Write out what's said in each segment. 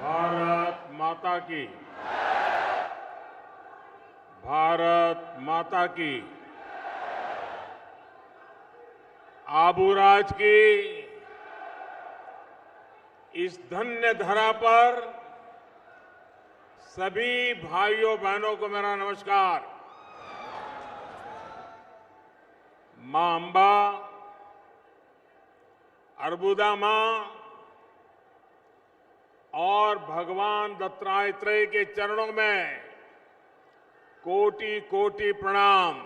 भारत माता की। भारत माता की। आबूराज की इस धन्य धरा पर सभी भाइयों बहनों को मेरा नमस्कार। मां अंबा, अर्बुदा मां और भगवान दत्तात्रेय के चरणों में कोटि कोटि प्रणाम।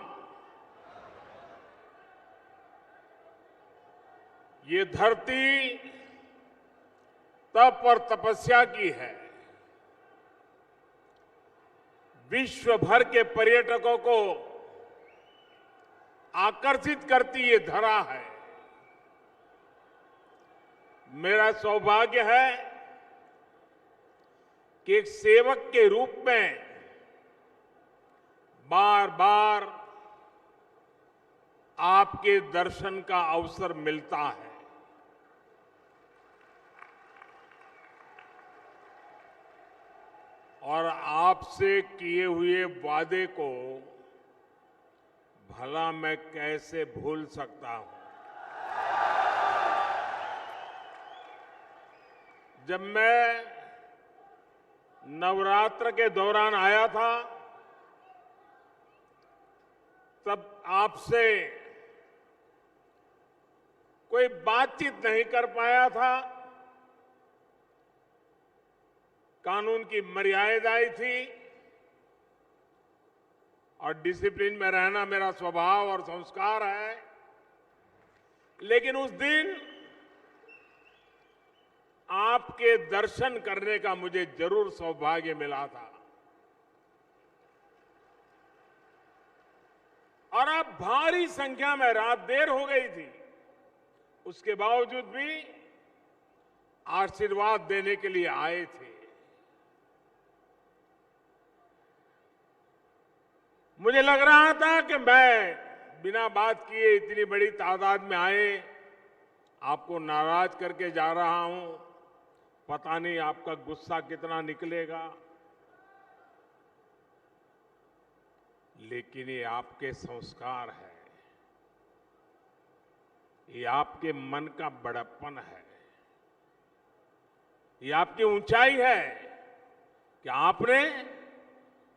ये धरती तप और तपस्या की है। विश्व भर के पर्यटकों को आकर्षित करती ये धरा है। मेरा सौभाग्य है कि एक सेवक के रूप में बार बार आपके दर्शन का अवसर मिलता है। और आपसे किए हुए वादे को भला मैं कैसे भूल सकता हूं। जब मैं नवरात्र के दौरान आया था तब आपसे कोई बातचीत नहीं कर पाया था। कानून की मर्यादाएं थी और डिसिप्लिन में रहना मेरा स्वभाव और संस्कार है। लेकिन उस दिन आपके दर्शन करने का मुझे जरूर सौभाग्य मिला था। और अब भारी संख्या में, रात देर हो गई थी, उसके बावजूद भी आशीर्वाद देने के लिए आए थे। मुझे लग रहा था कि मैं बिना बात किए इतनी बड़ी तादाद में आए, आपको नाराज करके जा रहा हूं। पता नहीं आपका गुस्सा कितना निकलेगा, लेकिन ये आपके संस्कार है, ये आपके मन का बड़प्पन है, ये आपकी ऊंचाई है कि आपने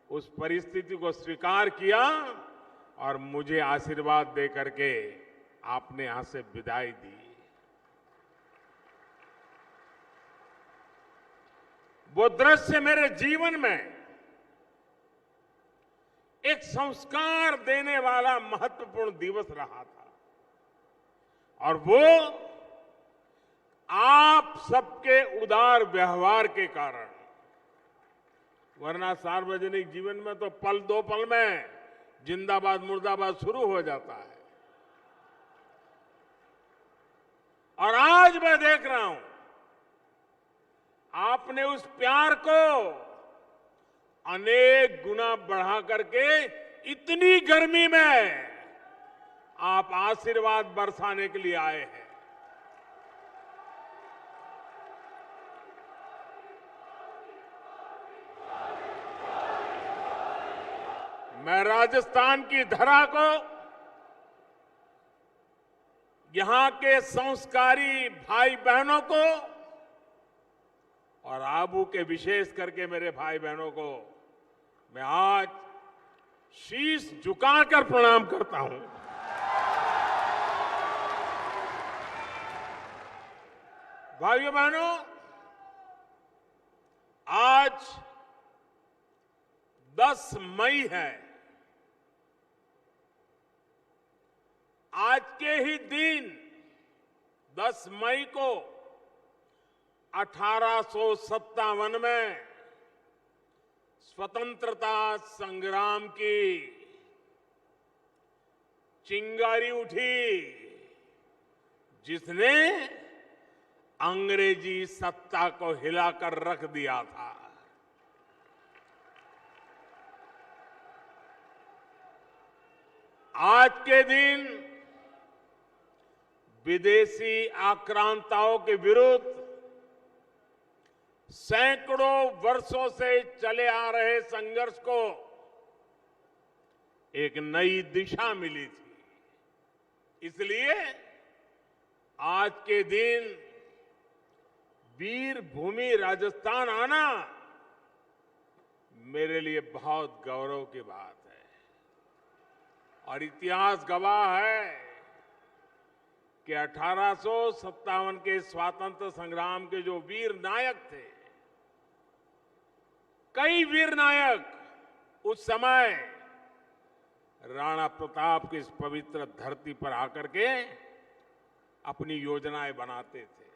उस परिस्थिति को स्वीकार किया और मुझे आशीर्वाद दे करके आपने यहां से विदाई दी। वो दृश्य मेरे जीवन में एक संस्कार देने वाला महत्वपूर्ण दिवस रहा था। और वो आप सबके उदार व्यवहार के कारण। वरना सार्वजनिक जीवन में तो पल दो पल में जिंदाबाद मुर्दाबाद शुरू हो जाता है। और आज मैं देख रहा हूं आपने उस प्यार को अनेक गुना बढ़ा करके इतनी गर्मी में आप आशीर्वाद बरसाने के लिए आए हैं। मैं राजस्थान की धरा को, यहां के संस्कारी भाई बहनों को और आबू के विशेष करके मेरे भाई बहनों को मैं आज शीश झुकाकर प्रणाम करता हूं। भाइयों बहनों, आज 10 मई है। आज के ही दिन 10 मई को 1857 में स्वतंत्रता संग्राम की चिंगारी उठी, जिसने अंग्रेजी सत्ता को हिलाकर रख दिया था। आज के दिन विदेशी आक्रांताओं के विरुद्ध सैकड़ों वर्षों से चले आ रहे संघर्ष को एक नई दिशा मिली थी। इसलिए आज के दिन वीर भूमि राजस्थान आना मेरे लिए बहुत गौरव की बात है। और इतिहास गवाह है कि 1857 के स्वातंत्र संग्राम के जो वीर नायक थे, कई वीर नायक उस समय राणा प्रताप की इस पवित्र धरती पर आकर के अपनी योजनाएं बनाते थे।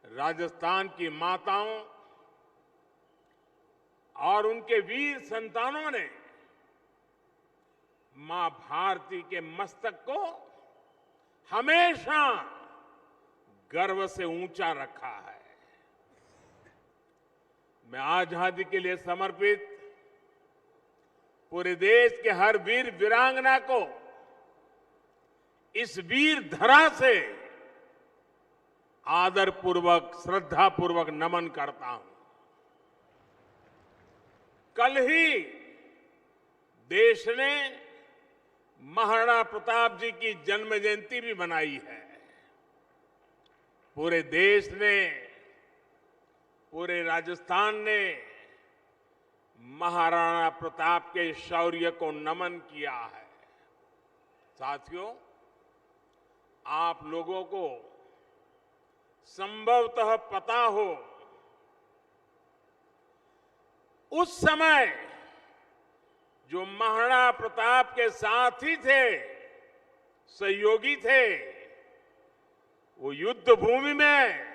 राजस्थान की माताओं और उनके वीर संतानों ने मां भारती के मस्तक को हमेशा गर्व से ऊंचा रखा है। मैं आजादी के लिए समर्पित पूरे देश के हर वीर वीरांगना को इस वीर धरा से आदर पूर्वक, श्रद्धा पूर्वक नमन करता हूं। कल ही देश ने महाराणा प्रताप जी की जन्म जयंती भी मनाई है। पूरे देश ने, पूरे राजस्थान ने महाराणा प्रताप के शौर्य को नमन किया है। साथियों, आप लोगों को संभवतः पता हो, उस समय जो महाराणा प्रताप के साथी थे, सहयोगी थे, वो युद्ध भूमि में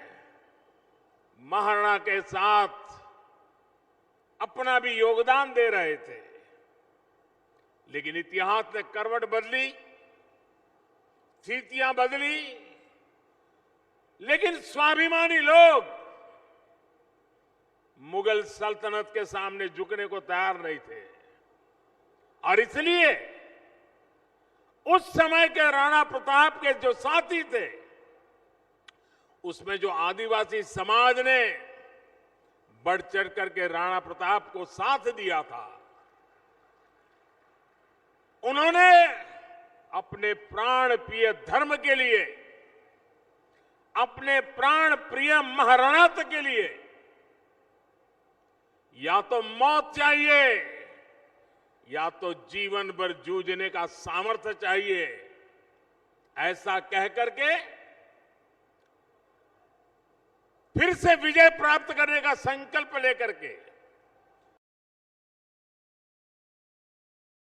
महाराणा के साथ अपना भी योगदान दे रहे थे। लेकिन इतिहास ने करवट बदली, स्थितियां बदली, लेकिन स्वाभिमानी लोग मुगल सल्तनत के सामने झुकने को तैयार नहीं थे। और इसलिए उस समय के राणा प्रताप के जो साथी थे, उसमें जो आदिवासी समाज ने बढ़ चढ़ करके राणा प्रताप को साथ दिया था, उन्होंने अपने प्राण प्रिय धर्म के लिए, अपने प्राण प्रिय महाराणा के लिए या तो मौत चाहिए या तो जीवन भर जूझने का सामर्थ्य चाहिए, ऐसा कह करके फिर से विजय प्राप्त करने का संकल्प लेकर के